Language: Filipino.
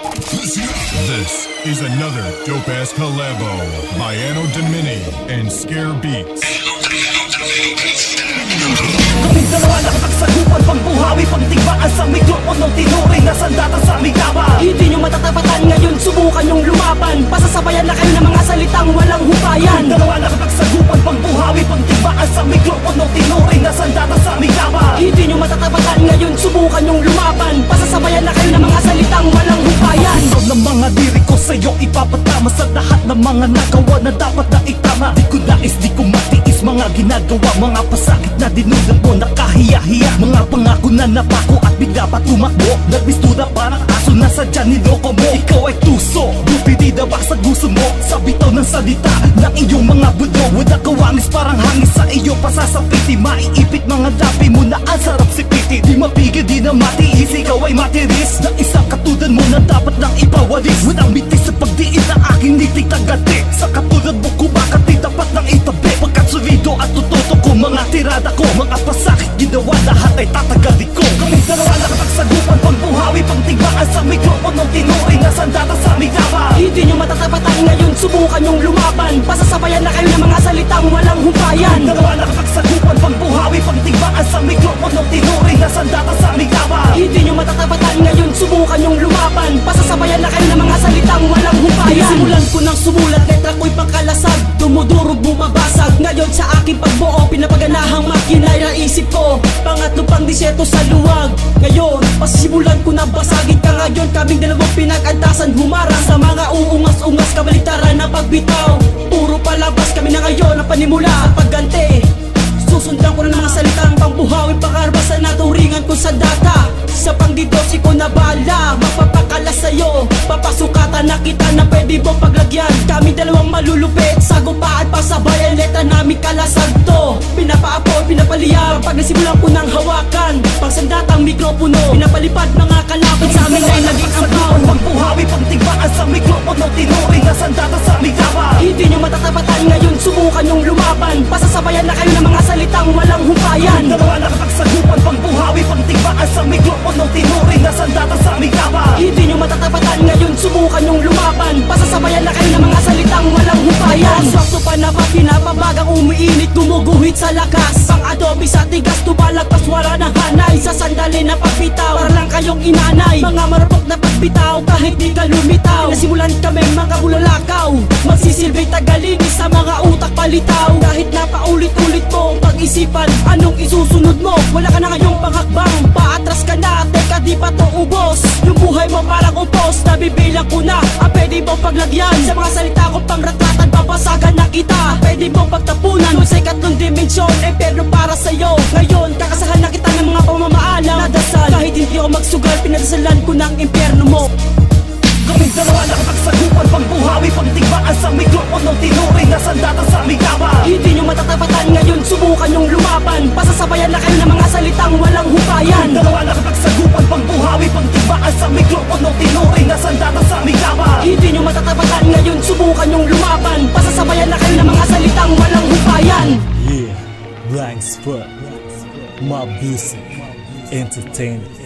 This is another dope-ass collabo by Anno Domini and Scare Beats. Kaming dalawa nakapagsagupan, pangbuhawi, pangtigbaan sa mikropono, tinuring na sandata sa aming laban. Hindi nyo matatapatan ngayon, subukan nyong lumaban. Pasasabayan na kayo ng mga salitang walang hupayan. Kaming dalawa nakapagsagupan, pangbuhawi, pangtigbaan sa mikropono, tinuring na sandata sa aming laban. Hindi nyo matatapatan ngayon, subukan nyong lumaban. Pasasabayan na kayo ng mga salitang walang hupayan. Ikaw ng mga diri ko sa'yo ipapatama sa lahat ng mga nagawa na dapat na itama. Di ko nais, di ko matiis mga ginagawa, mga pasakit na dinudot mo, nakahiya-hiya. Mga pangako na napako at bigla pa tumakbo. Nagbistura parang aso na sadya niloko mo. Ikaw ay tuso, dupidida ba sa gusto mo? Sa bitaw ng salita ng iyong mga budo, wala kawangis parang hangis sa iyo pasasapiti. Maiipit mga labi mo na ang sarap sipiti. Di mapigil, di na matiis, ikaw ay matiris na isang katulad mo na dapat nang ipawalis. Walang mitis sa pagdiin na aking nitigtagati. Sa katulad mo ko bakit di dapat nang itabi? Pagkat solido at tututo ko mga tirada ko, mga pasakit ginawa lahat ay tatagalin ko. Kaming dalawa nakapagsagupan, pangbuhawi, pangtigbaan sa mikropono, tinuring na sandata sa aming laban. Hindi nyo matatapatan ngayon, subukan nyong lumaban. Pasasabayan na kayo ng mga salitang walang hupayan. Kaming dalawa nakapagsagupan, pangbuhawi, pangtigbaan sa mikropono, tinuring na sandata sa aming laban. Hindi nyo matatapatan ngayon, subukan nyong lumaban. Pasasabayan na kayo ng mga salitang walang hupayan. Simulan ko ng sumulat, letra ko'y pangkalasag, dumudurog, bumabasag. Ngayon sa aking pagbuo, pinapaganahang makinay na isip ko. Pangatlo pang disyerto sa luwag. Ngayon, pasisimulan ko na basagin ka ngayon. Kaming dalawang pinag-antasan, humarang sa mga uungas-ungas, kabaliktaran na pagbitaw. Puro palabas kami na ngayon, ang panimula at pagganti. Susundan ko na ng mga salitang pangbuhawi, pangarabasan na turingan ko sa data. Sa pangdidosi ko na bala, mapapakala sa'yo. Papasukatan na kita na pwede mong paglagyan. Kami dalawang malulupit, sagupaan pasabayan, letra namin kalasag to. Pinapaapoy, pinapaliyab, pag nasimulan ko ng hawakan. Pagsandatang mikropono, pinapalipad mga kalaban sa amin ay naging ampaw. Pangbuhawi, pangtigbaan sa mikropono, tinuring na sandata sa aming laban. Hindi nyo matatapatan ngayon, subukan nyong lumaban. Pasasabayan na kayo ng mga salitang walang hupayan. Dalawa nakapagsagupan, pangbuhawi, pangtigbaan sa mikropono, tinuring na sandata sa aming laban. Hindi nyo matatapatan ngayon, subukan nyong lumaban. Pasasabayan na kayo ng mga salitang walang hupayan. Swakto pa na ba, pinapabagang umiinit, gumuguhit sa lakas. Pang adobe sa tigas, tumalagpas, wala ng hanay. Sa sandali na pagbitaw, para lang kayong inanay. Mga marupok na pagbitaw, kahit di ka lumitaw. Nasimulan kami mga bulalakaw, magsisilbing tagalinis sa mga utak palitaw. Kahit napaulit-ulit mo ang pag-isipan, anong isusunod mo? Wala ka na ngayong panghakbang, paatras ka na, teka di pa to ubos. Yung buhay mo parang upos, nabibilang ko na ang pwede mong paglagyan. Sa mga salita ko pangretratan, papasagan na kita. Pwede mong pagtapunan, kung sa ikatlong dimensyon, pero para sa'yo. Ngayon, kakasahan na kita ng mga pamamaalam na dasal. Kahit hindi ako magsugal, pinadasalan ko ng impyerno mo. Kaming dalawa nakapagsagupan, pangbuhawi, pangtigbaan sa mikropono, tinuring na sandata sa aming laban. Hindi nyo matatapatan ngayon, subukan nyong lumaban. Pasasabayan na kayo ng mga salitang walang hupayan. Kaming dalawa nakapagsagupan, pangbuhawi, pangtigbaan sa mikropono, tinuring na sandata sa aming laban. Hindi nyo matatapatan ngayon, subukan nyong lumaban. Pasasabayan na kayo ng mga salitang walang hupayan. Yeah, Blank Spot, Mob Music, Entertainment.